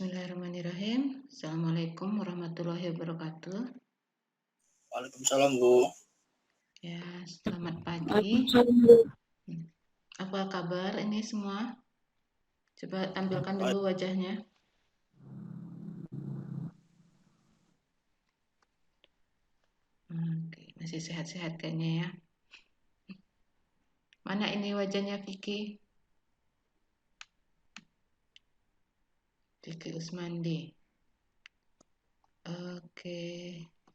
Bismillahirrahmanirrahim. Assalamualaikum warahmatullahi wabarakatuh. Waalaikumsalam, Bu. Ya, selamat pagi. Waalaikumsalam, Bu. Apa kabar ini semua? Coba tampilkan dulu wajahnya. Oke, masih sehat-sehat kayaknya ya. Mana ini wajahnya Vicky? Vicky Usmandi. Oke,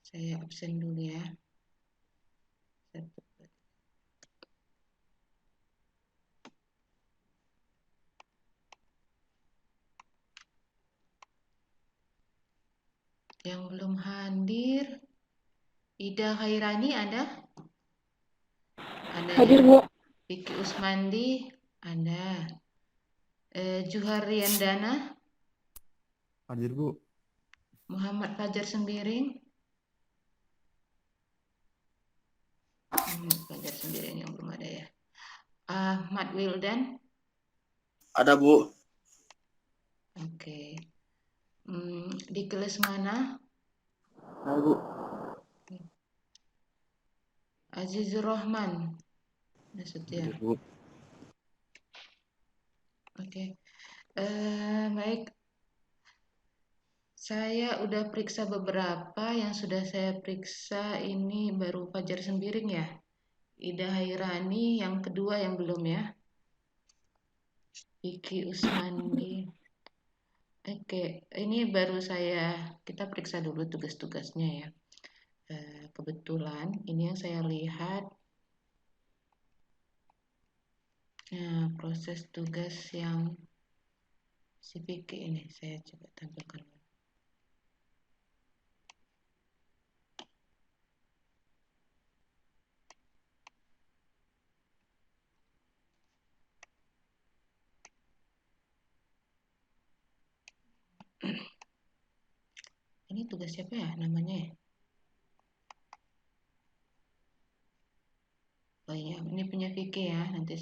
saya absen dulu ya. Yang belum hadir, Ida Khairani ada? Ada Hadir, ya? Bu. Vicky Usmandi ada. Juhar Riyandana, Hadir, Bu. Muhammad Fajar Sembiring. Fajar Sembiring yang belum ada ya. Ahmad Wildan. Ada, Bu. Oke. Di kelas mana? Ada, Bu. Azizur Rahman. Nasution. Hadir, Bu. Oke. Baik. Saya udah periksa beberapa. Yang sudah saya periksa ini baru Fajar Sembiring ya. Ida Hairani yang kedua yang belum ya. Vicky Usmandi. Oke, ini baru kita periksa dulu tugas-tugasnya ya. Kebetulan ini yang saya lihat. Nah, proses tugas yang si Vicky ini saya coba tampilkan. Ini tugas siapa ya namanya ya? Oh iya, ini punya Vicky ya. Nanti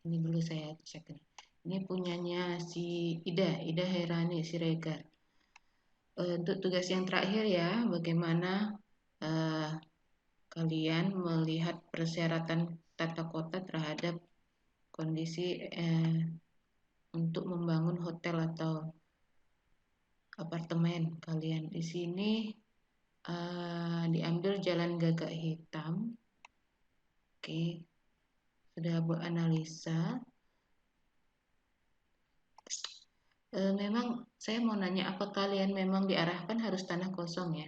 ini dulu saya cek nih. Ini punyanya si Ida Herani Siregar. Untuk tugas yang terakhir ya, bagaimana kalian melihat persyaratan tata kota terhadap kondisi untuk membangun hotel atau apartemen kalian. Di sini diambil Jalan Gagak Hitam. Oke, sudah buat analisa. Memang saya mau nanya, apa kalian memang diarahkan harus tanah kosong ya?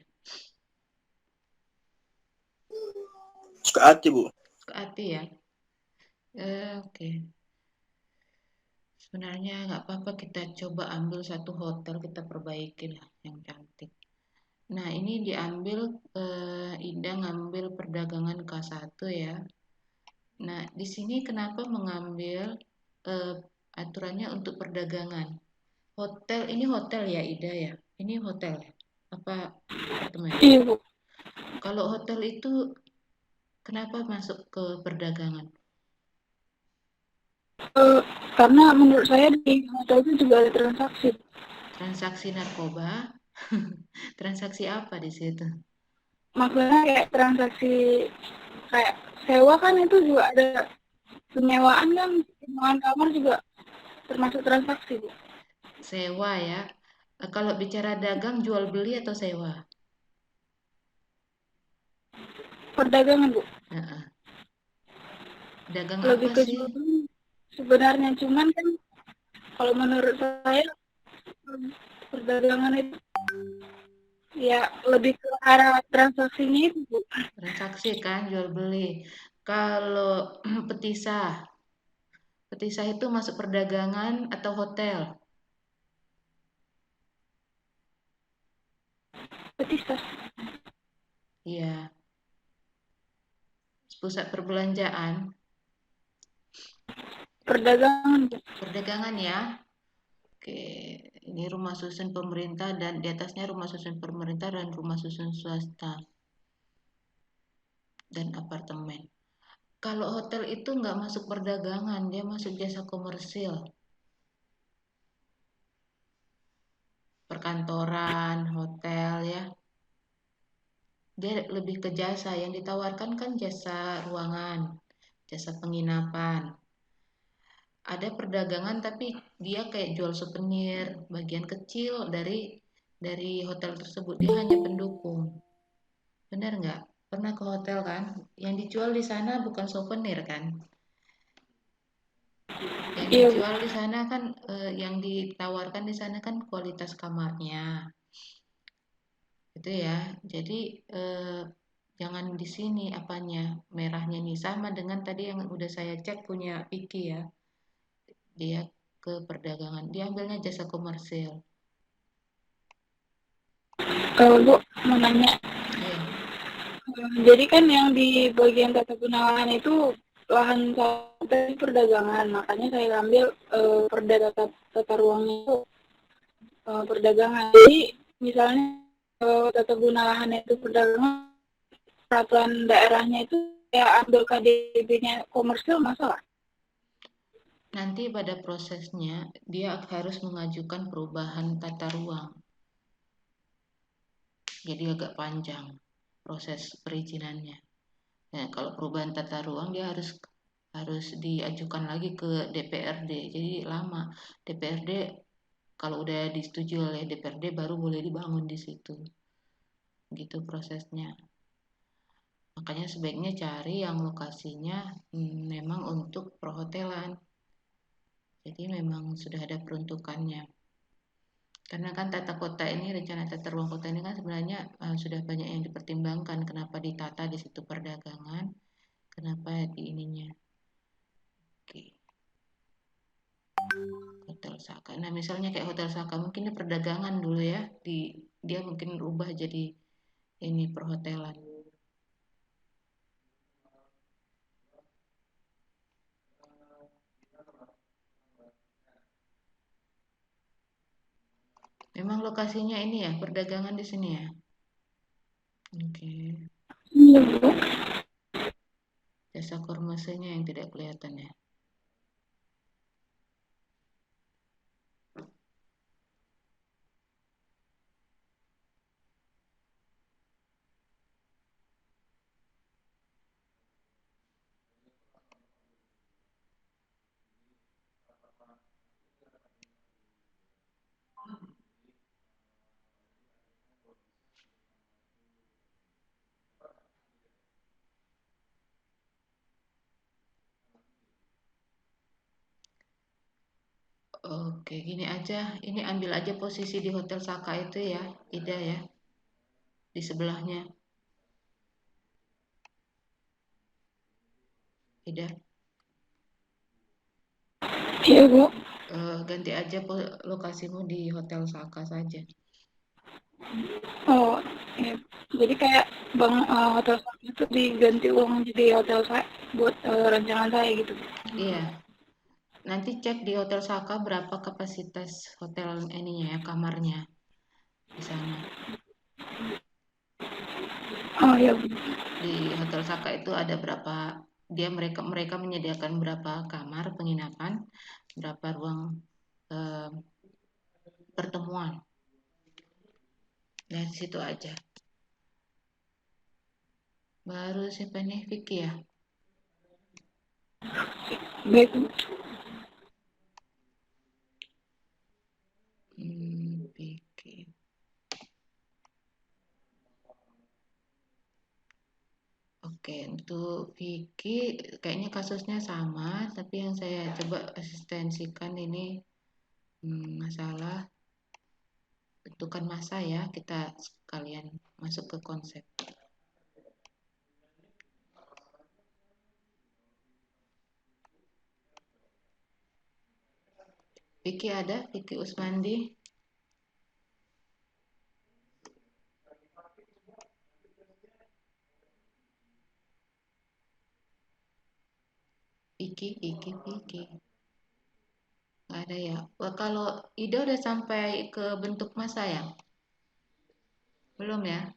Suka hati, Bu. Suka hati ya? Oke. Sebenarnya nggak apa-apa, kita coba ambil satu hotel, kita perbaiki lah yang cantik. Nah, ini diambil, Ida ngambil perdagangan K1 ya. Nah, di sini kenapa mengambil aturannya untuk perdagangan? Hotel, ini hotel ya Ida ya? Ini hotel ya? Apa apartemen? Iya, Bu. Kalau hotel itu kenapa masuk ke perdagangan? Karena menurut saya di hotel itu juga ada transaksi. Transaksi narkoba? Transaksi apa di situ? Maksudnya kayak transaksi kayak sewa kan itu juga ada penyewaan kan, penyewaan kamar juga termasuk transaksi, Bu. Sewa ya. Kalau bicara dagang, jual beli atau sewa? Perdagangan, Bu. Dagang Lebih apa ke sih? jual beli sebenarnya, cuman kan kalau menurut saya perdagangan itu ya lebih ke arah transaksinya itu, Bu. Transaksi kan, jual beli. Kalau petisah, petisah itu masuk perdagangan atau hotel? Petisah. Iya. Pusat perbelanjaan. Perdagangan, Bu. Perdagangan ya. Oke, ini rumah susun pemerintah dan di atasnya rumah susun pemerintah dan rumah susun swasta dan apartemen. Kalau hotel itu nggak masuk perdagangan, dia masuk jasa komersil. perkantoran, hotel ya. Dia lebih ke jasa, yang ditawarkan kan jasa ruangan, jasa penginapan. Ada perdagangan tapi dia kayak jual souvenir, bagian kecil dari hotel tersebut. Dia hanya pendukung. Benar nggak? Pernah ke hotel kan? Yang dijual di sana bukan souvenir kan? Yang Iya, Bu. dijual di sana kan, yang ditawarkan di sana kan kualitas kamarnya, gitu ya. Jadi jangan di sini apanya merahnya nih sama dengan tadi yang udah saya cek punya Vicky ya. Dia ke perdagangan, dia ambilnya jasa komersil. Bu, mau nanya. Iya. Jadi kan yang di bagian tata guna lahan itu lahan saya perdagangan, makanya saya ambil perda tata ruangnya itu perdagangan. Jadi misalnya tata guna lahan itu perdagangan, peraturan daerahnya itu ya ambil KDB-nya komersil masalah. Nanti pada prosesnya dia harus mengajukan perubahan tata ruang. Jadi agak panjang proses perizinannya. Nah, kalau perubahan tata ruang dia harus diajukan lagi ke DPRD. Jadi lama. DPRD kalau udah disetujui oleh DPRD baru boleh dibangun di situ. Gitu prosesnya. Makanya sebaiknya cari yang lokasinya memang untuk perhotelan. Jadi memang sudah ada peruntukannya. Karena kan tata kota ini, rencana tata ruang kota ini kan sebenarnya sudah banyak yang dipertimbangkan. Kenapa ditata di situ perdagangan, kenapa di ininya. Oke. Hotel Saka. Nah, misalnya kayak Hotel Saka, mungkin ini perdagangan dulu ya. Dia mungkin rubah jadi ini perhotelan. Memang lokasinya ini ya, perdagangan di sini ya. Oke. Iya, Bu. Jasa kormasenya yang tidak kelihatan ya. Oke, gini aja. Ini ambil aja posisi di Hotel Saka itu ya, Ida ya. Di sebelahnya. Ida. Iya, Bu. Ganti aja lokasimu di Hotel Saka saja. Oh, ya. Jadi kayak hotel saya itu diganti uang jadi hotel saya buat rancangan saya gitu. Iya. Nanti cek di Hotel Saka berapa kapasitas hotel ininya ya, kamarnya di sana. Oh ya, Bu. Di Hotel Saka itu ada berapa, mereka menyediakan berapa kamar penginapan, berapa ruang eh, pertemuan. Dari situ aja. Baru siapa nih, Vicky ya? Baik, Bu. Vicky. Oke, untuk Vicky kayaknya kasusnya sama, tapi yang saya coba asistensikan ini masalah bentukan massa ya, kita sekalian masuk ke konsep. Vicky ada? Vicky Usmandi? Vicky. Nggak ada ya. Wah, kalau Ida udah sampai ke bentuk massa ya? Belum ya?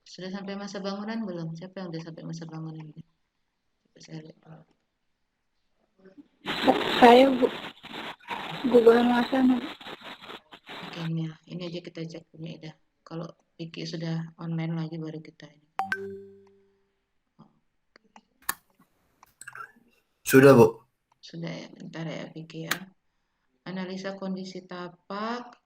Sudah sampai masa bangunan belum? Siapa yang udah sampai masa bangunan ini? Coba saya lihat dulu. Saya, Bu. gubahan luasan. Oke, ini aja kita cek punya Ida. Kalau Vicky sudah online lagi baru kita ini. Sudah, Bu. Sudah ya, bentar ya Vicky ya. Analisa kondisi tapak.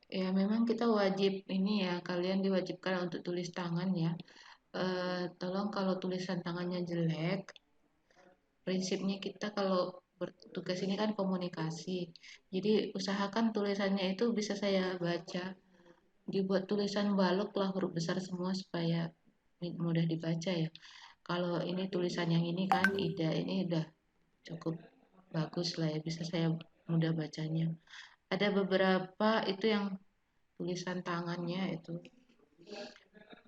Ya memang kita wajib ini ya, kalian diwajibkan untuk tulis tangan ya. Tolong kalau tulisan tangannya jelek, prinsipnya kita kalau bertugas ini kan komunikasi. Jadi usahakan tulisannya itu bisa saya baca. Dibuat tulisan balok lah huruf besar semua supaya mudah dibaca ya. Kalau ini tulisan yang ini kan Ida ini udah cukup bagus lah ya, bisa saya mudah bacanya. Ada beberapa itu yang tulisan tangannya itu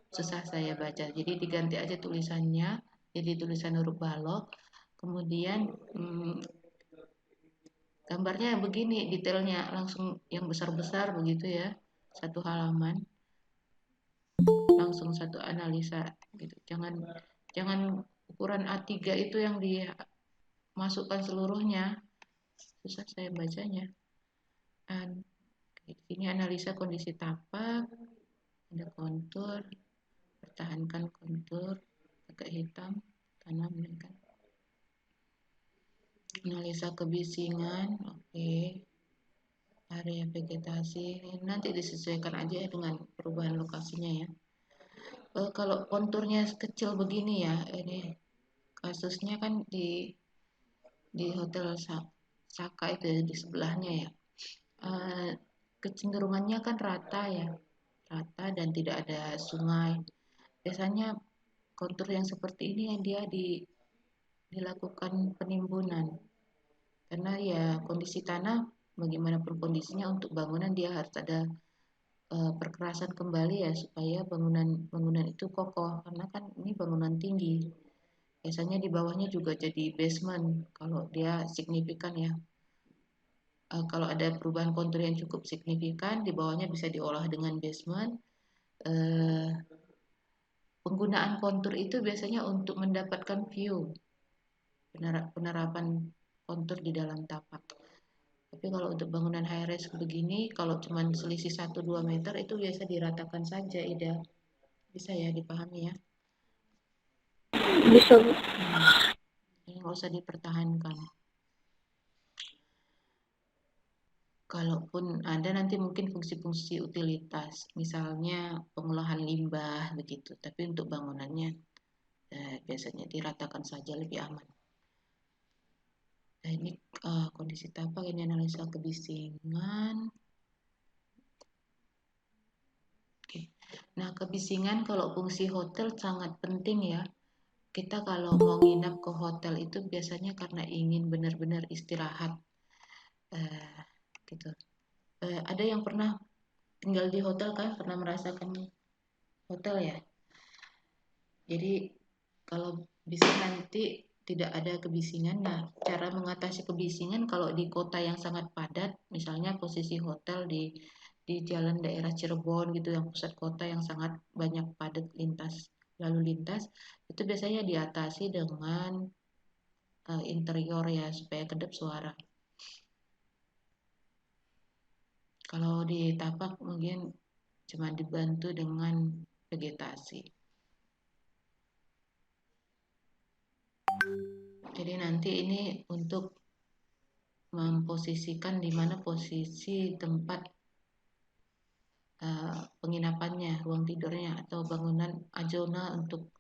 susah saya baca. Jadi diganti aja tulisannya jadi tulisan huruf balok. Kemudian gambarnya begini detailnya langsung yang besar-besar begitu ya. Satu halaman langsung satu analisa gitu. Jangan ukuran A3 itu yang dimasukkan seluruhnya. Susah saya bacanya. Dan ini analisa kondisi tapak, ada kontur, pertahankan kontur, agak hitam, tanam kan. Analisa kebisingan, oke. Area vegetasi, nanti disesuaikan aja dengan perubahan lokasinya ya. Kalau konturnya kecil begini ya, ini kasusnya kan di Hotel Saka itu ya, di sebelahnya ya. Kecenderungannya kan rata ya, rata dan tidak ada sungai. Biasanya kontur yang seperti ini yang dia dilakukan penimbunan karena ya kondisi tanah bagaimanapun kondisinya untuk bangunan dia harus ada perkerasan kembali ya supaya bangunan itu kokoh karena kan ini bangunan tinggi. Biasanya di bawahnya juga jadi basement kalau dia signifikan ya. Kalau ada perubahan kontur yang cukup signifikan, di bawahnya bisa diolah dengan basement. Penggunaan kontur itu biasanya untuk mendapatkan view, penerapan kontur di dalam tapak. Tapi kalau untuk bangunan high rise begini, kalau cuma selisih 1-2 meter itu biasa diratakan saja, Ida. Bisa ya dipahami ya? Bisa, Bu. Ini nggak usah dipertahankan. Kalaupun ada nanti mungkin fungsi-fungsi utilitas, misalnya pengolahan limbah begitu. Tapi untuk bangunannya biasanya diratakan saja lebih aman. Nah, ini kondisi tapak, ini analisa kebisingan. Oke. Nah, kebisingan kalau fungsi hotel sangat penting ya. Kita kalau mau nginap ke hotel itu biasanya karena ingin benar-benar istirahat. Gitu. Ada yang pernah tinggal di hotel kan? Pernah merasakan hotel ya? Jadi kalau bisa nanti tidak ada kebisingan. Nah, cara mengatasi kebisingan kalau di kota yang sangat padat, misalnya posisi hotel di jalan daerah Cirebon gitu, yang pusat kota yang sangat banyak padat lalu lintas, itu biasanya diatasi dengan interior ya supaya kedap suara. Kalau di tapak mungkin cuma dibantu dengan vegetasi. Jadi nanti ini untuk memposisikan di mana posisi tempat penginapannya, ruang tidurnya atau bangunan azona untuk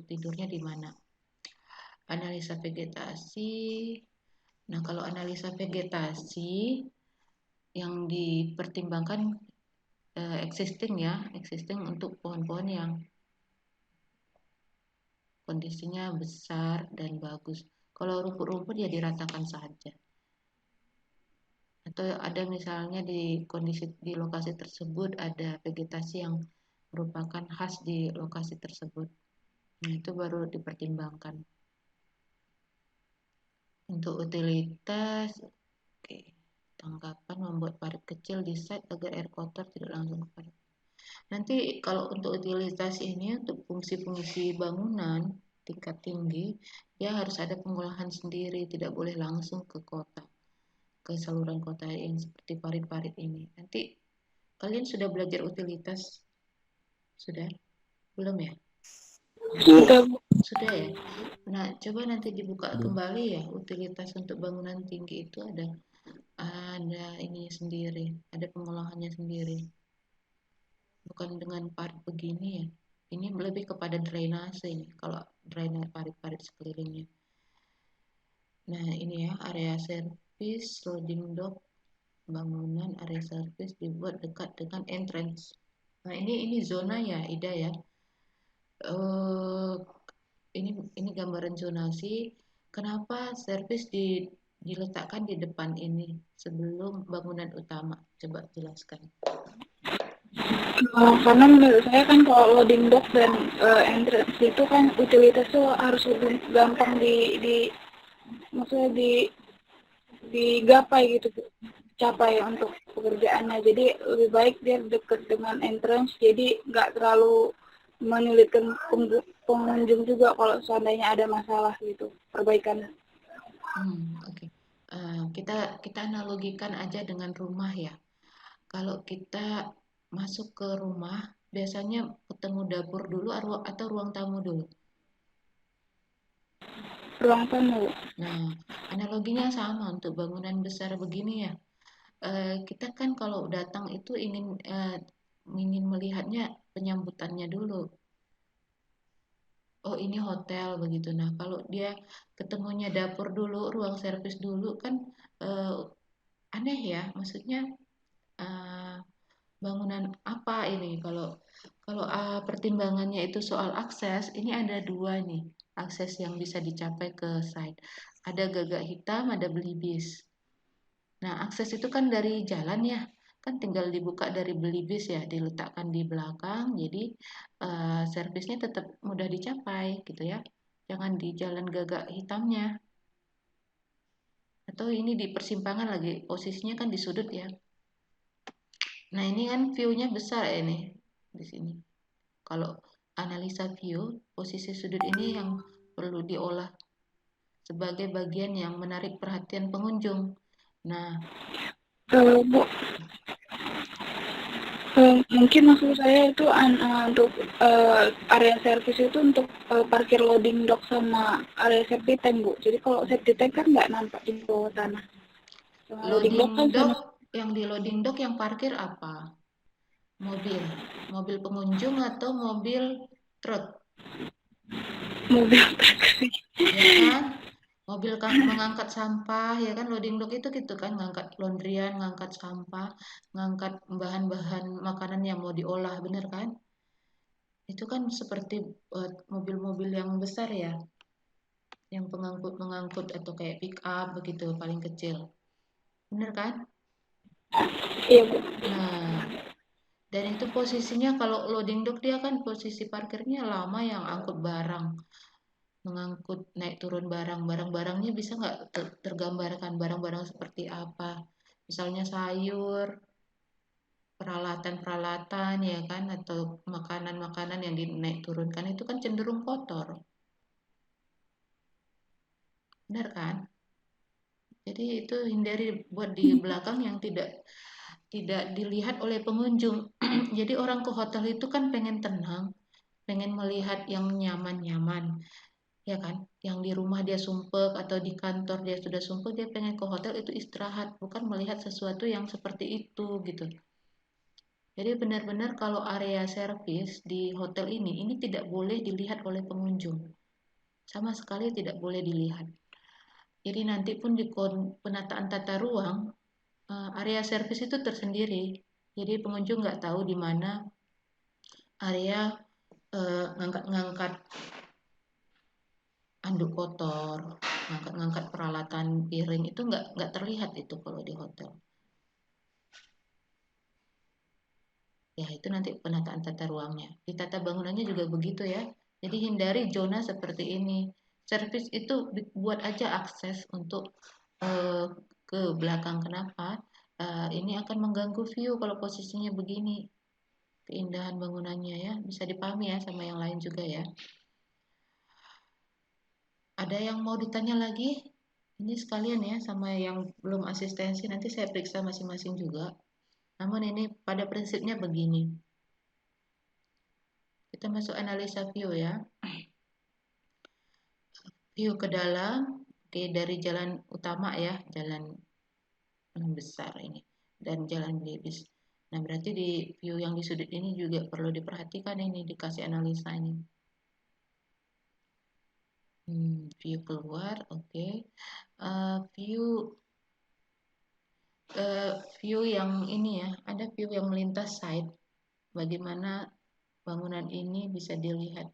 tidurnya di mana. Analisa vegetasi. Nah, kalau analisa vegetasi yang dipertimbangkan existing untuk pohon-pohon yang kondisinya besar dan bagus. Kalau rumput-rumput ya diratakan saja. Atau ada misalnya di lokasi tersebut ada vegetasi yang merupakan khas di lokasi tersebut. Nah, itu baru dipertimbangkan. Untuk utilitas, oke. Tangkapan membuat parit kecil di site agar air kotor tidak langsung ke parit. Nanti kalau untuk utilitas ini untuk fungsi-fungsi bangunan tingkat tinggi, dia harus ada pengolahan sendiri, tidak boleh langsung ke kota, ke saluran kota yang seperti parit-parit ini. Nanti kalian sudah belajar utilitas? Sudah? Belum ya? Bu. Sudah, Bu. Sudah ya? Nah, coba nanti dibuka Udah. kembali ya, utilitas untuk bangunan tinggi itu ada ini sendiri, ada pengolahannya sendiri. Bukan dengan parit begini ya. Ini lebih kepada drainase ini, kalau drainase parit-parit sekelilingnya. Nah, ini ya, area service, loading dock, bangunan area service dibuat dekat dengan entrance. Nah, ini zona ya, Ida ya. Eh, ini gambaran zonasi. Kenapa service diletakkan di depan ini sebelum bangunan utama? Coba jelaskan. Karena menurut saya kan kalau loading dock dan entrance itu kan utilitas tuh harus lebih gampang maksudnya digapai gitu, Bu. Capai untuk pekerjaannya. Jadi lebih baik dia dekat dengan entrance, jadi nggak terlalu menyulitkan pengunjung juga kalau seandainya ada masalah gitu perbaikan. Oke. Kita analogikan aja dengan rumah ya. Kalau kita masuk ke rumah, biasanya ketemu dapur dulu atau ruang tamu dulu. Ruang tamu. Nah, analoginya sama untuk bangunan besar begini ya. Kita kan kalau datang itu ingin melihatnya penyambutannya dulu. Oh, ini hotel begitu. Nah, kalau dia ketemunya dapur dulu, ruang servis dulu kan eh, aneh ya. Maksudnya eh, bangunan apa ini? Kalau pertimbangannya itu soal akses, ini ada dua nih akses yang bisa dicapai ke site. Ada gagak hitam, ada belibis. Nah, akses itu kan dari jalan ya, kan tinggal dibuka dari belibis ya, diletakkan di belakang, jadi servisnya tetap mudah dicapai gitu ya. Jangan di jalan gagak hitamnya. Atau ini di persimpangan lagi, posisinya kan di sudut ya. Nah, ini kan view-nya besar ya ini di sini. Kalau analisa view, posisi sudut ini yang perlu diolah sebagai bagian yang menarik perhatian pengunjung. Nah, Bu, mungkin maksud saya itu untuk area servis itu untuk parkir loading dock sama area safety tank, Bu. Jadi kalau safety tank kan nggak nampak di bawah tanah. Sama loading dock loading kan dock, sama yang di loading dock yang parkir apa? Mobil, mobil pengunjung atau mobil truk, mobil taksi. ya kan? Mobil mengangkat sampah, ya kan? Loading dock itu gitu kan, ngangkat laundryan, ngangkat sampah, ngangkat bahan-bahan makanan yang mau diolah, bener kan? Itu kan seperti mobil-mobil yang besar ya, yang pengangkut-pengangkut atau kayak pick up begitu, paling kecil, bener kan? Iya, Bu. Nah, dan itu posisinya kalau loading dock dia kan posisi parkirnya lama yang angkut barang. Mengangkut naik turun barang, barang-barangnya bisa nggak tergambarkan barang-barang seperti apa, misalnya sayur, peralatan-peralatan ya kan, atau makanan-makanan yang dinaik turunkan itu kan cenderung kotor, benar kan? Jadi itu hindari buat di belakang yang tidak tidak dilihat oleh pengunjung. Jadi orang ke hotel itu kan pengen tenang, pengen melihat yang nyaman-nyaman, ya kan? Yang di rumah dia sumpek atau di kantor dia sudah sumpek, dia pengen ke hotel itu istirahat, bukan melihat sesuatu yang seperti itu gitu. Jadi benar-benar kalau area servis di hotel ini tidak boleh dilihat oleh pengunjung. Sama sekali tidak boleh dilihat. Jadi nanti pun di penataan tata ruang, area servis itu tersendiri. Jadi pengunjung nggak tahu di mana area ngangkat-ngangkat anduk kotor, ngangkat-ngangkat peralatan piring itu nggak terlihat itu kalau di hotel. Ya itu nanti penataan tata ruangnya. Di tata bangunannya juga begitu ya. Jadi hindari zona seperti ini. Servis itu buat aja akses untuk eh, ke belakang. Kenapa? Ini akan mengganggu view kalau posisinya begini. Keindahan bangunannya ya bisa dipahami ya sama yang lain juga ya. Ada yang mau ditanya lagi? Ini sekalian ya sama yang belum asistensi, nanti saya periksa masing-masing juga. Namun ini pada prinsipnya begini. Kita masuk analisa view ya. View ke dalam, oke, dari jalan utama ya, jalan besar ini, dan jalan Belibis. Nah, berarti di view yang di sudut ini juga perlu diperhatikan, ini dikasih analisa ini. View keluar, oke. View yang ini ya, ada view yang melintas side. Bagaimana bangunan ini bisa dilihat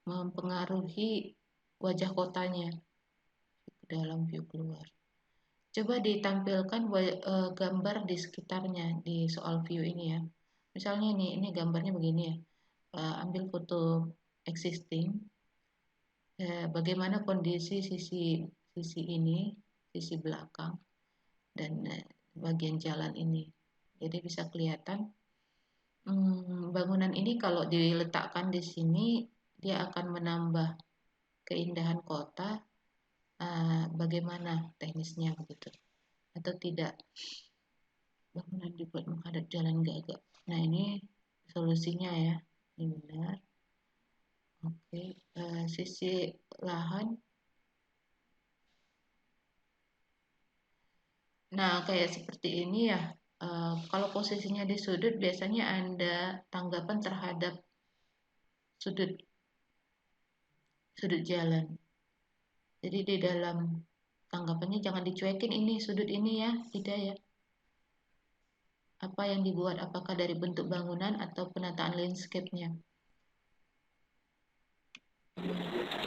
mempengaruhi wajah kotanya dalam view keluar. Coba ditampilkan gambar di sekitarnya di soal view ini ya. Misalnya ini gambarnya begini ya. Ambil foto existing. Bagaimana kondisi sisi ini, sisi belakang, dan bagian jalan ini. Jadi bisa kelihatan bangunan ini kalau diletakkan di sini dia akan menambah keindahan kota. Bagaimana teknisnya begitu atau tidak, bangunan dibuat menghadap jalan gagak. Nah, ini solusinya ya, ini benar. Oke, sisi lahan. Nah, kayak seperti ini ya. Kalau posisinya di sudut biasanya ada tanggapan terhadap sudut jalan. Jadi di dalam tanggapannya jangan dicuekin ini sudut ini ya, tidak ya. Apa yang dibuat, apakah dari bentuk bangunan atau penataan landscape-nya.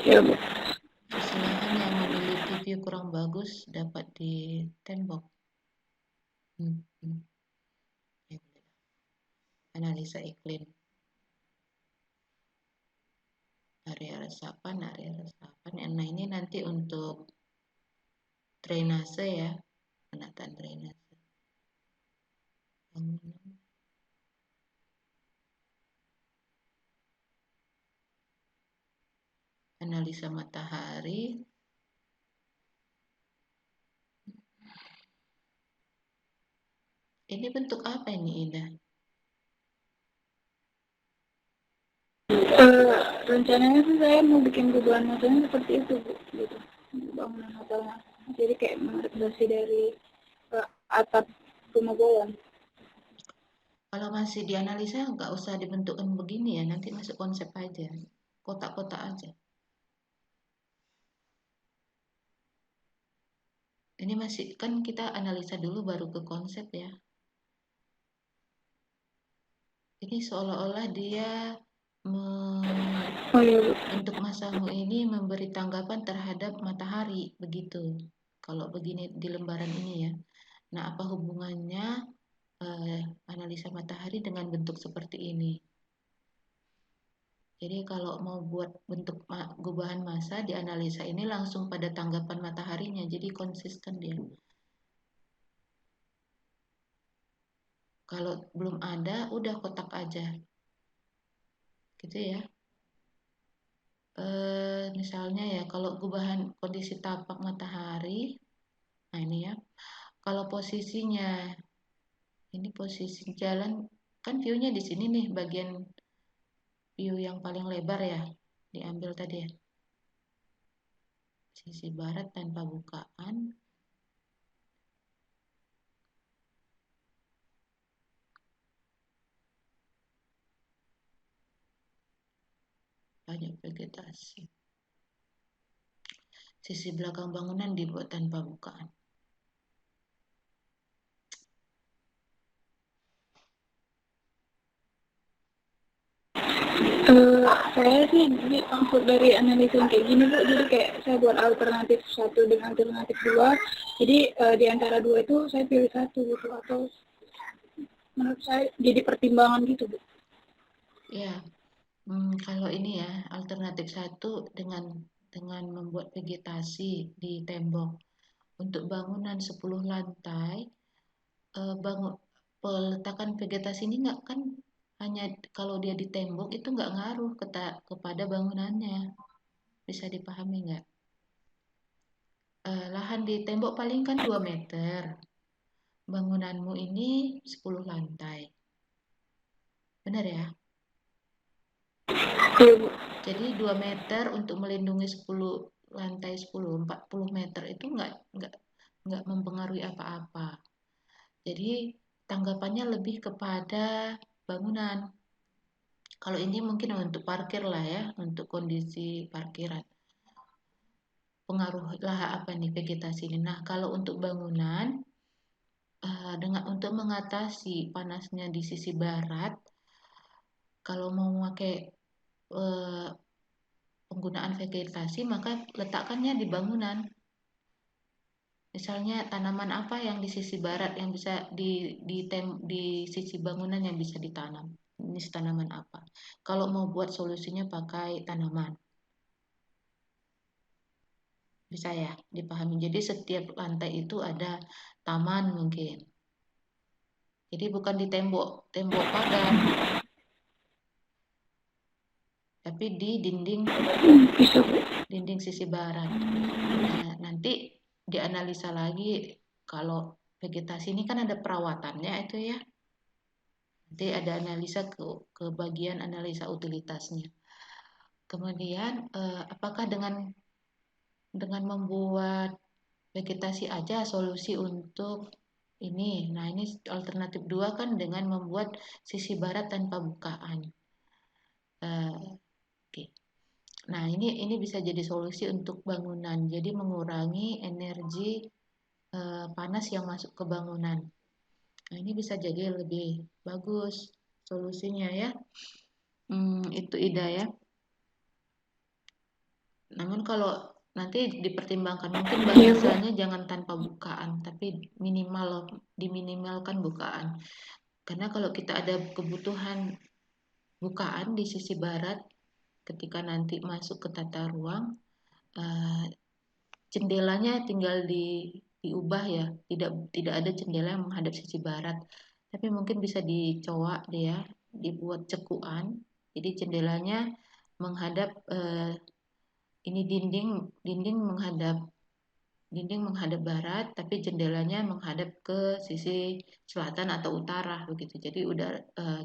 Ya, Bu. Sisi lahan yang memiliki view kurang bagus dapat ditembok. Ya, analisa iklim. Area resapan. Nah, ini nanti untuk drainase ya, penataan drainase. Analisa matahari. Ini bentuk apa ini, Ida? Rencananya sih saya mau bikin perubahan hotelnya seperti itu, Bu, gitu. Bangunan hotelnya. Jadi kayak mengadaptasi dari atap rumah bawah. Kalau masih dianalisa nggak usah dibentukkan begini ya, nanti masuk konsep aja, kotak-kotak aja. Ini masih kan kita analisa dulu baru ke konsep ya. Ini seolah-olah dia untuk Masamu ini memberi tanggapan terhadap matahari begitu. Kalau begini di lembaran ini ya. Nah, apa hubungannya analisa matahari dengan bentuk seperti ini? Jadi kalau mau buat bentuk gubahan massa dianalisa ini langsung pada tanggapan mataharinya, jadi konsisten dia. Kalau belum ada, udah kotak aja, gitu ya. Misalnya ya, kalau gubahan kondisi tapak matahari, nah ini ya. Kalau posisinya, ini posisi jalan, kan view-nya di sini nih, bagian view yang paling lebar ya, diambil tadi ya. Sisi barat tanpa bukaan. Banyak vegetasi. Sisi belakang bangunan dibuat tanpa bukaan. Saya sih maksud dari analisa yang kayak gini, Bu, jadi kayak saya buat alternatif 1 dan alternatif 2. Jadi di antara 2 itu saya pilih 1 gitu, atau menurut saya jadi pertimbangan gitu, Bu. Ya, kalau ini ya alternatif 1 dengan membuat vegetasi di tembok. Untuk bangunan 10 lantai, peletakan vegetasi ini nggak kan hanya kalau dia di tembok itu nggak ngaruh kepada bangunannya. Bisa dipahami nggak? Lahan di tembok paling kan 2 meter. Bangunanmu ini 10 lantai. Benar ya? Iya, Bu. Jadi 2 meter untuk melindungi 10 lantai 40 meter itu nggak mempengaruhi apa-apa. Jadi tanggapannya lebih kepada bangunan. Kalau ini mungkin untuk parkir lah ya, untuk kondisi parkiran. Pengaruh lah apa nih vegetasi ini. Nah, kalau untuk bangunan, untuk mengatasi panasnya di sisi barat, kalau mau memakai penggunaan vegetasi, maka letakkannya di bangunan. Misalnya tanaman apa yang di sisi barat yang bisa di sisi bangunan yang bisa ditanam. Jenis tanaman apa? Kalau mau buat solusinya pakai tanaman. Bisa ya dipahami. Jadi setiap lantai itu ada taman mungkin. Jadi bukan di tembok pagar, tapi di Bisa, Bu. dinding sisi barat. Nah, nanti dianalisa lagi kalau vegetasi ini kan ada perawatannya itu ya. Nanti ada analisa ke bagian analisa utilitasnya. Kemudian apakah dengan membuat vegetasi aja solusi untuk ini? Nah, ini alternatif 2 kan dengan membuat sisi barat tanpa bukaan. Oke. Nah, ini bisa jadi solusi untuk bangunan. Jadi mengurangi energi panas yang masuk ke bangunan. Nah, ini bisa jadi lebih bagus solusinya ya. Itu Ida ya. Namun kalau nanti dipertimbangkan mungkin bahasanya jangan tanpa bukaan, tapi diminimalkan bukaan. Karena kalau kita ada kebutuhan bukaan di sisi barat, ketika nanti masuk ke tata ruang, jendelanya tinggal diubah ya, tidak ada jendela yang menghadap sisi barat, tapi mungkin bisa dicoak dia, dibuat cekuan, jadi jendelanya menghadap ini dinding menghadap barat, tapi jendelanya menghadap ke sisi selatan atau utara begitu. Jadi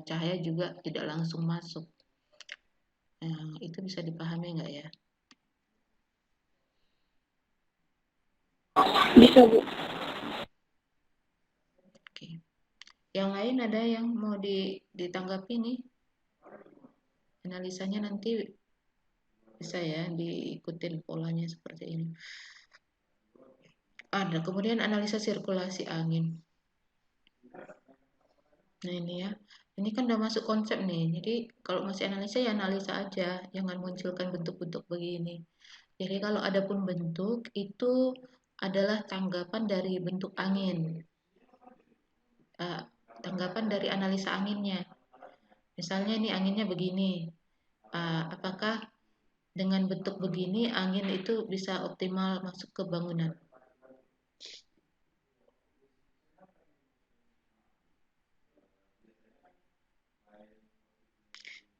cahaya juga tidak langsung masuk. Nah, itu bisa dipahami nggak ya? Bisa, Bu. Oke. Yang lain ada yang mau ditanggapi nih? Analisanya nanti bisa ya diikutin polanya seperti ini. Ada kemudian analisa sirkulasi angin. Nah ini ya, ini kan udah masuk konsep nih. Jadi kalau masih analisa ya analisa aja, jangan munculkan bentuk-bentuk begini. Jadi kalau ada pun bentuk itu adalah tanggapan dari bentuk angin, tanggapan dari analisa anginnya. Misalnya ini anginnya begini, apakah dengan bentuk begini angin itu bisa optimal masuk ke bangunan?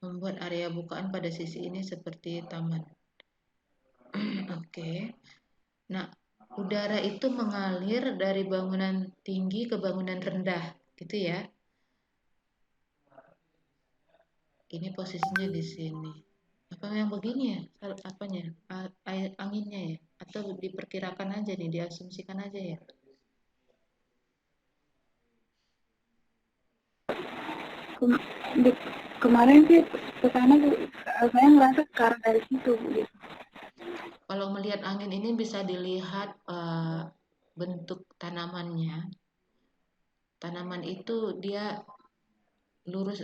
Membuat area bukaan pada sisi ini seperti taman. Oke. Nah, udara itu mengalir dari bangunan tinggi ke bangunan rendah, gitu ya. Ini posisinya di sini. Apa yang begini ya? Apanya? Air anginnya ya? Atau diperkirakan aja nih, diasumsikan aja ya? Kemarin sih kesana saya ngerasa ke arah dari situ, gitu. Kalau melihat angin ini bisa dilihat bentuk tanamannya. Tanaman itu dia lurus,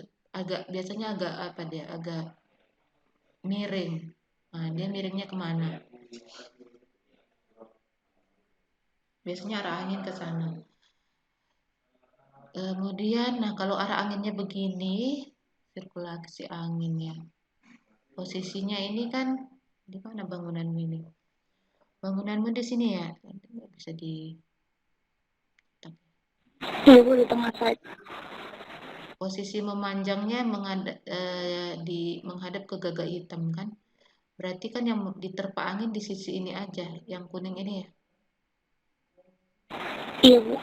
biasanya agak miring. Nah, dia miringnya kemana? Biasanya arah angin ke sana. Kemudian, nah kalau arah anginnya begini, sirkulasi anginnya. Posisinya ini kan di mana bangunanmu ini? Bangunanmu di sini ya? Nggak bisa di. Iya, Bu, di tengah saya. Posisi memanjangnya menghadap ke gagak hitam kan? Berarti kan yang diterpa angin di sisi ini aja, yang kuning ini ya. Iya, Bu.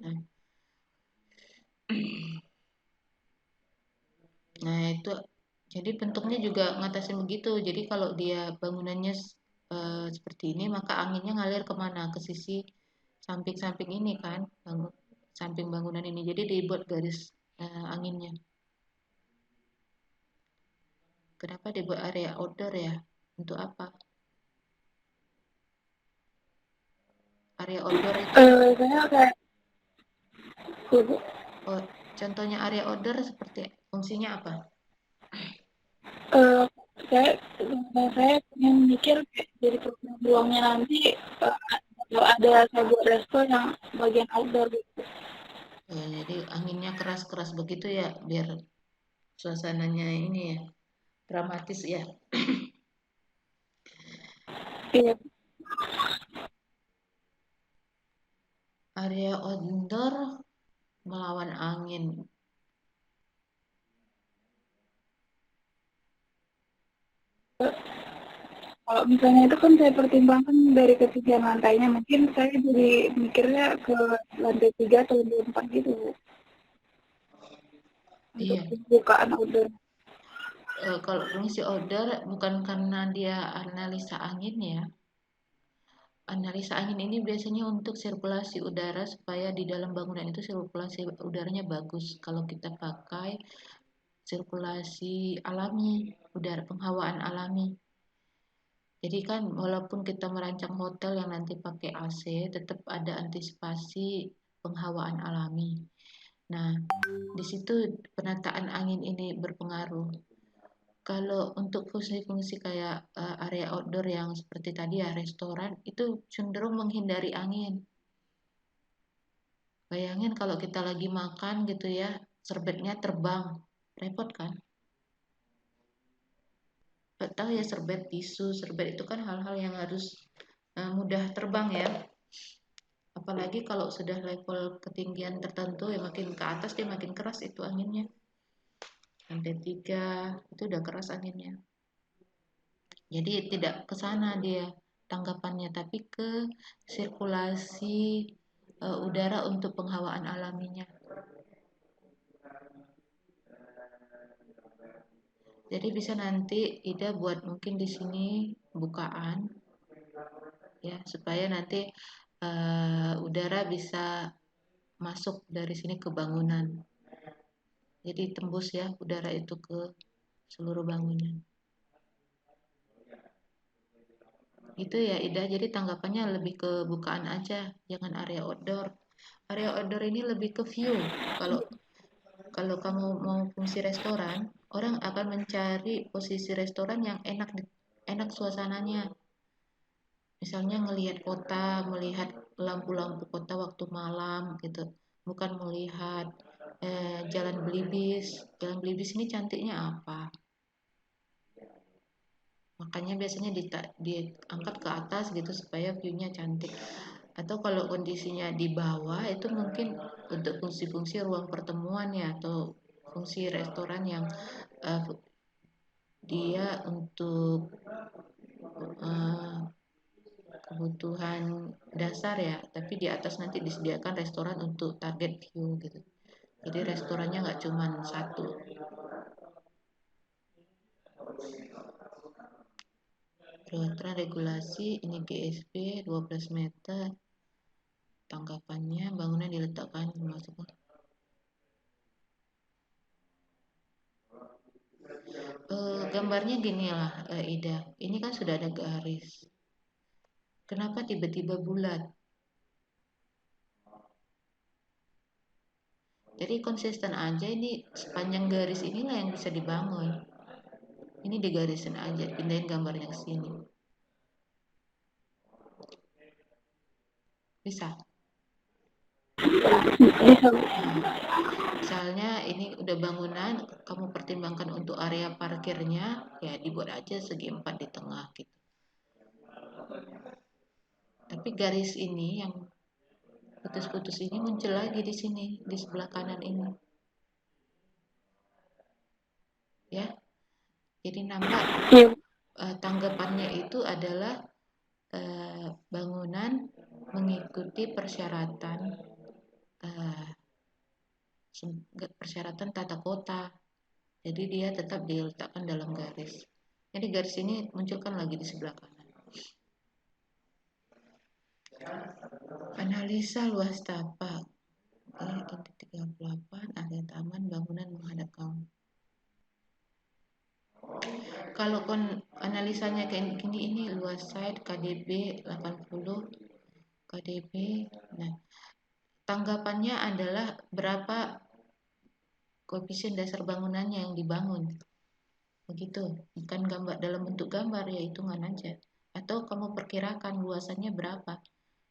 Nah, nah itu jadi bentuknya juga ngatasin begitu. Jadi kalau dia bangunannya seperti ini, maka anginnya ngalir kemana? Ke sisi samping-samping ini kan, samping bangunan ini. Jadi dibuat garis anginnya. Kenapa dibuat area outdoor ya? Untuk apa? Area outdoor itu, Saya kayak, iya, Bu. oh, contohnya area outdoor seperti fungsinya apa? Eh, saya saya pengen mikir kayak jadi program ruangnya nanti kalau ada saya buat resto yang bagian outdoor gitu. Jadi anginnya keras-keras begitu ya, biar suasananya ini ya, dramatis ya. Iya. Area outdoor melawan angin. Kalau misalnya itu kan saya pertimbangkan dari ketinggian lantainya, mungkin saya jadi mikirnya ke lantai 3 atau lantai 4 gitu, Bu, untuk Iya, pembukaan outdoor. kalau fungsi outdoor bukan karena dia analisa angin ya. Analisa angin ini biasanya untuk sirkulasi udara supaya di dalam bangunan itu sirkulasi udaranya bagus. Kalau kita pakai sirkulasi alami, udara penghawaan alami. Jadi kan walaupun kita merancang hotel yang nanti pakai AC, tetap ada antisipasi penghawaan alami. Nah, di situ penataan angin ini berpengaruh. Kalau untuk fungsi-fungsi kayak area outdoor yang seperti tadi ya restoran itu cenderung menghindari angin. Bayangin kalau kita lagi makan gitu ya, serbetnya terbang, repot kan? Tahu ya serbet tisu, serbet itu kan hal-hal yang harus mudah terbang ya. Apalagi kalau sudah level ketinggian tertentu ya makin ke atas dia makin keras itu anginnya. Lantai 3 itu udah keras anginnya. Jadi tidak ke sana dia tanggapannya tapi ke sirkulasi udara untuk penghawaan alaminya. Jadi bisa nanti Ida buat mungkin di sini bukaan ya supaya nanti udara bisa masuk dari sini ke bangunan. Jadi tembus ya udara itu ke seluruh bangunan. Gitu ya Ida, jadi tanggapannya lebih ke bukaan aja, jangan area outdoor. Area outdoor ini lebih ke view. Kalau kalau kamu mau fungsi restoran, orang akan mencari posisi restoran yang enak suasananya. Misalnya ngelihat kota, melihat lampu-lampu kota waktu malam gitu. Bukan melihat jalan belibis. Jalan belibis ini cantiknya apa? Makanya biasanya diangkat ke atas gitu supaya view-nya cantik. Atau kalau kondisinya di bawah itu mungkin untuk fungsi-fungsi ruang pertemuan ya atau fungsi restoran yang uh, dia untuk uh, kebutuhan dasar ya, tapi di atas nanti disediakan restoran untuk target view gitu. Jadi restorannya nggak cuma satu. Peraturan regulasi ini GSP 12 meter. Tanggapannya bangunan diletakkan masuk. Gambarnya gini lah Ida. Ini kan sudah ada garis. Kenapa tiba-tiba bulat? Jadi konsisten aja ini sepanjang garis inilah yang bisa dibangun. Ini digarisin aja, pindahin gambarnya ke sini. Bisa. Bisa, Bu. Misalnya ini udah bangunan, kamu pertimbangkan untuk area parkirnya, ya dibuat aja segi 4 di tengah gitu. Tapi garis ini yang putus-putus ini muncul lagi di sini, di sebelah kanan ini. Ya. Jadi nambah Iya. tanggapannya itu adalah bangunan mengikuti persyaratan tata kota. Jadi dia tetap diletakkan dalam garis. Jadi garis ini munculkan lagi di sebelah kanan. Analisa luas tapak. Titik 38 area taman bangunan menghadap kamu. Kalau analisanya kayak gini, ini luas site KDB 80 KDB. Nah, tanggapannya adalah berapa koefisien dasar bangunannya yang dibangun. Begitu, bukan gambar dalam bentuk gambar, ya hitungan aja. Atau kamu perkirakan luasannya berapa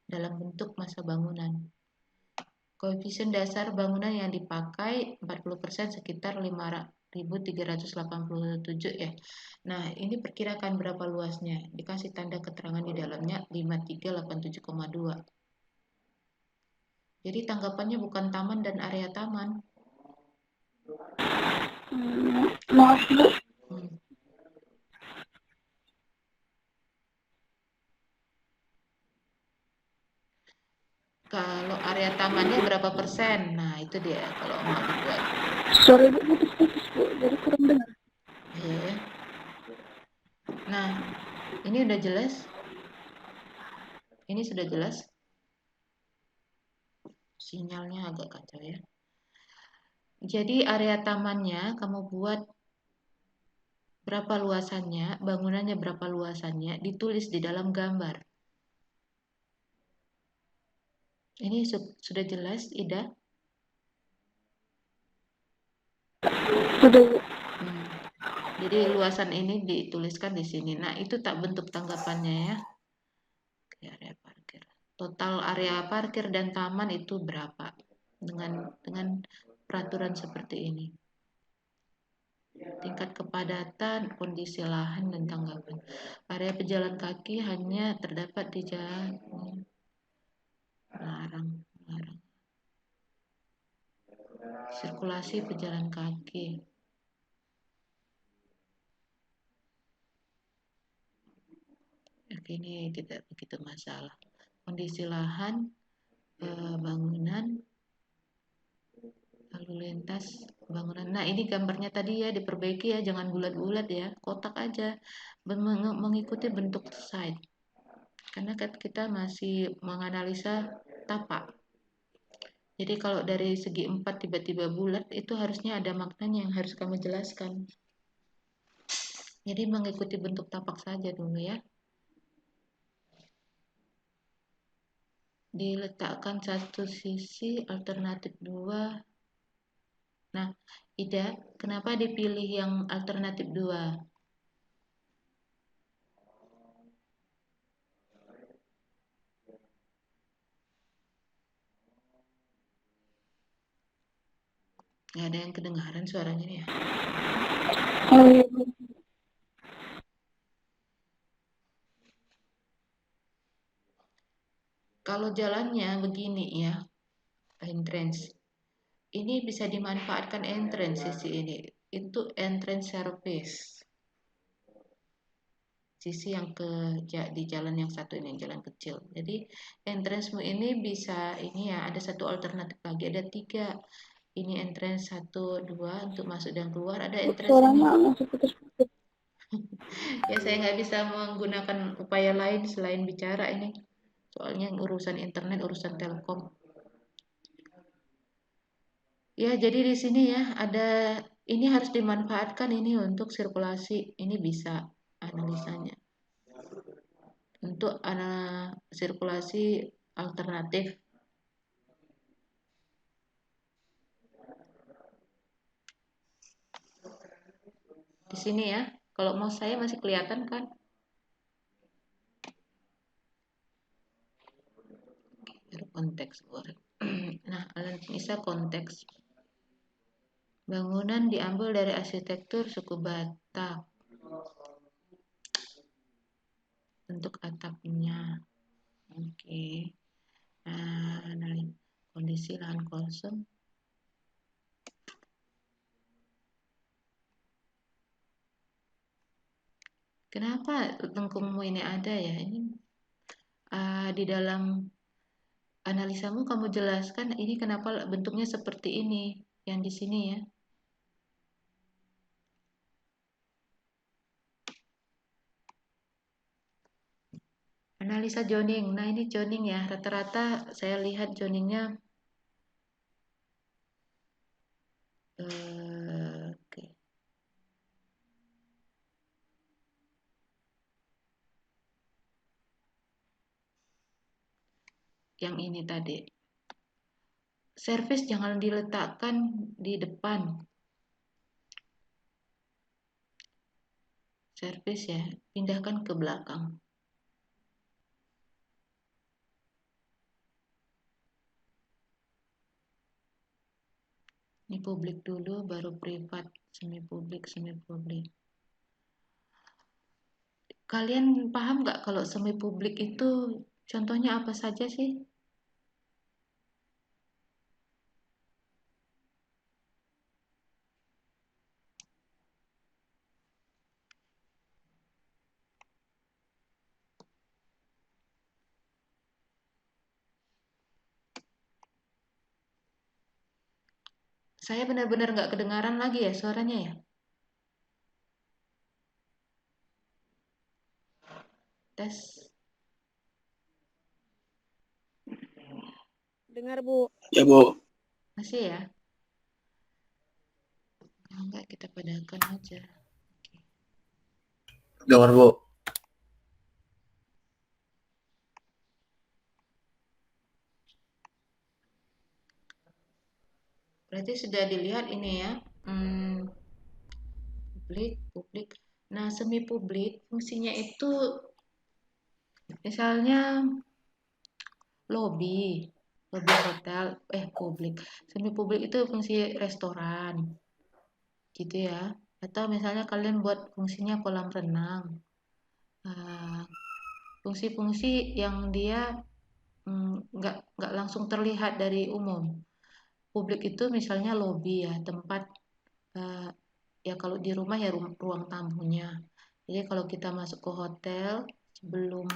dalam bentuk masa bangunan. Koefisien dasar bangunan yang dipakai 40% sekitar 5.387 ya. Nah, ini perkirakan berapa luasnya. Dikasih tanda keterangan di dalamnya 5387,2. Jadi tanggapannya bukan taman dan area taman. Maaf Bu. Kalau area tamannya berapa persen? Nah, itu dia kalau mau dibuat. Sorry Bu, putus-putus Bu, jadi kurang dengar. Iya. Nah, ini udah jelas? Ini sudah jelas? Sinyalnya agak kacau ya. Jadi area tamannya kamu buat berapa luasannya, bangunannya berapa luasannya, ditulis di dalam gambar. Ini sudah jelas, Ida? Sudah Bu. Jadi luasan ini dituliskan di sini. Nah, itu tak bentuk tanggapannya ya. Oke, area parkir. Total area parkir dan taman itu berapa? Dengan peraturan seperti ini. Tingkat kepadatan, kondisi lahan dan tanggapan. Area pejalan kaki hanya terdapat di jalan larang. Sirkulasi pejalan kaki. Ini tidak begitu masalah. Kondisi lahan, bangunan, lalu lintas bangunan. Nah, ini gambarnya tadi ya diperbaiki ya, jangan bulat-bulat ya, kotak aja, mengikuti bentuk site. Karena kita masih menganalisa tapak. Jadi kalau dari segi 4 tiba-tiba bulat, itu harusnya ada maknanya yang harus kamu jelaskan. Jadi mengikuti bentuk tapak saja dulu ya. Diletakkan satu sisi, alternatif 2. Nah, Ida, kenapa dipilih yang alternatif 2? Nggak ada yang kedengaran suaranya nih ya? Oh iya Bu. Kalau jalannya begini ya, entrance. Ini bisa dimanfaatkan entrance sisi ini. Itu entrance service. Sisi yang di jalan yang satu ini, jalan kecil. Jadi entrance-mu ini bisa, ini ya, ada satu alternatif lagi, ada 3. Ini entrance 1, 2 untuk masuk dan keluar. Ada entrance ini. Suaranya masih putus-putus. Ya, saya nggak bisa menggunakan upaya lain selain bicara ini. Soalnya urusan internet, urusan telkom. Ya, jadi di sini ya ada, ini harus dimanfaatkan ini untuk sirkulasi. Ini bisa analisanya. Untuk sirkulasi alternatif. Di sini ya, kalau mau saya masih kelihatan kan? Konteks. Nah, analisa konteks. Bangunan diambil dari arsitektur suku Batak. Bentuk atapnya. Oke. Nah, kondisi lahan kosong. . Kenapa lengkungmu ini ada ya? Ini di dalam analisamu kamu jelaskan ini kenapa bentuknya seperti ini yang di sini ya. Analisa joining. Nah, ini joining ya. Rata-rata saya lihat joiningnya oke. Yang ini tadi. Service jangan diletakkan di depan. Service ya, pindahkan ke belakang. Ini publik dulu, baru privat, semi publik, semi publik. Kalian paham nggak kalau semi publik itu contohnya apa saja sih? Saya benar-benar nggak kedengaran lagi ya suaranya ya. Tes. Dengar, Bu. Ya, Bu. Masih ya? Enggak, kita padamkan aja. Dengar, Bu. Berarti sudah dilihat ini ya. Publik. Nah, semi publik fungsinya itu misalnya lobby, lobby hotel, publik. Semi publik itu fungsi restoran, gitu ya. Atau misalnya kalian buat fungsinya kolam renang. Fungsi-fungsi yang dia nggak langsung terlihat dari umum. Publik itu misalnya lobby ya, tempat eh, ya kalau di rumah ya ruang tamunya. Jadi kalau kita masuk ke hotel sebelum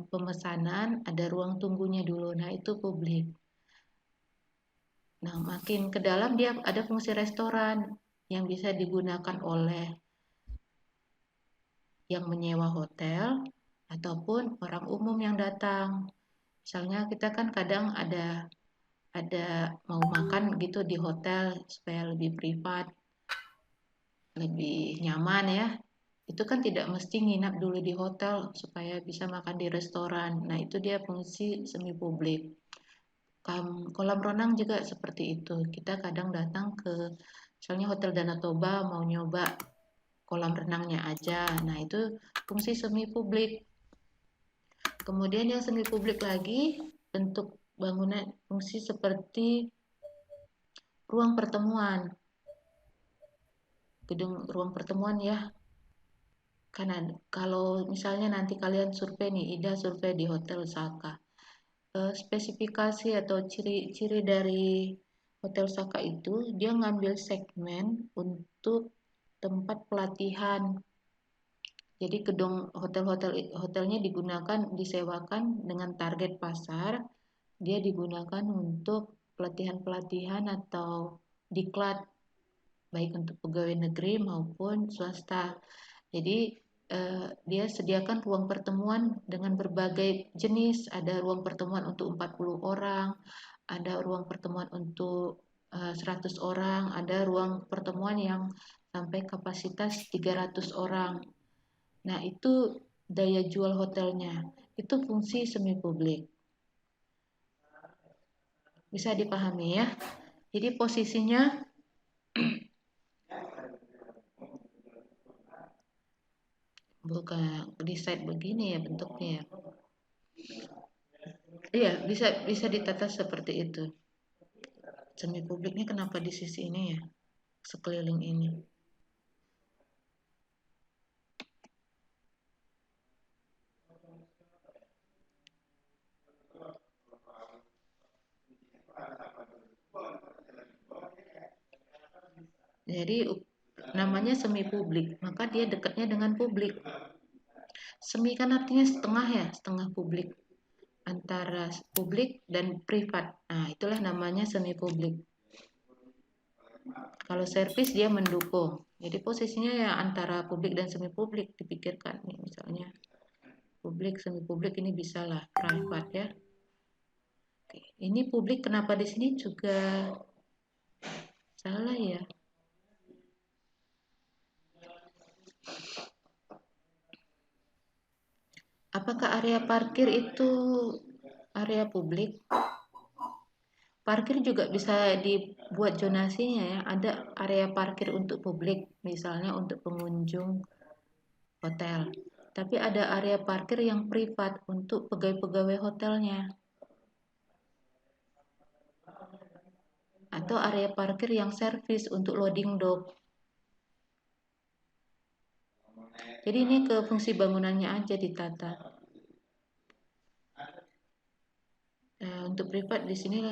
pemesanan ada ruang tunggunya dulu. Nah, itu publik. Nah, makin ke dalam dia ada fungsi restoran yang bisa digunakan oleh yang menyewa hotel ataupun orang umum yang datang. Misalnya kita kan kadang ada mau makan gitu di hotel supaya lebih privat, lebih nyaman ya. Itu kan tidak mesti nginap dulu di hotel supaya bisa makan di restoran. Nah, itu dia fungsi semi publik. Kolam renang juga seperti itu. Kita kadang datang ke misalnya Hotel Danau Toba mau nyoba kolam renangnya aja. Nah, itu fungsi semi publik. Kemudian yang semi publik lagi bentuk bangunan fungsi seperti ruang pertemuan. Gedung ruang pertemuan ya. Karena kalau misalnya nanti kalian survei nih, Ida survei di Hotel Saka. Spesifikasi atau ciri-ciri dari Hotel Saka itu dia ngambil segmen untuk tempat pelatihan. Jadi gedung hotelnya digunakan disewakan dengan target pasar. Dia digunakan untuk pelatihan-pelatihan atau diklat baik untuk pegawai negeri maupun swasta. Jadi dia sediakan ruang pertemuan dengan berbagai jenis. Ada ruang pertemuan untuk 40 orang, ada ruang pertemuan untuk 100 orang, ada ruang pertemuan yang sampai kapasitas 300 orang. Nah, itu daya jual hotelnya. Itu fungsi semi publik. Bisa dipahami ya. Jadi posisinya bukan di side begini ya bentuknya ya. Iya, bisa ditata seperti itu. Semi publiknya kenapa di sisi ini ya? Sekeliling ini. Jadi namanya semi publik, maka dia dekatnya dengan publik. Semi kan artinya setengah ya, setengah publik, antara publik dan privat. Nah, itulah namanya semi publik. Kalau servis dia mendukung. Jadi posisinya ya antara publik dan semi publik dipikirkan nih, misalnya publik semi publik ini bisa lah privat ya. Oke, ini publik kenapa di sini juga salah ya? Apakah area parkir itu area publik? Parkir juga bisa dibuat zonasinya ya. Ada area parkir untuk publik, misalnya untuk pengunjung hotel. Tapi ada area parkir yang privat untuk pegawai-pegawai hotelnya. Atau area parkir yang servis untuk loading dock. Jadi ini ke fungsi bangunannya aja ditata. Untuk privat di sini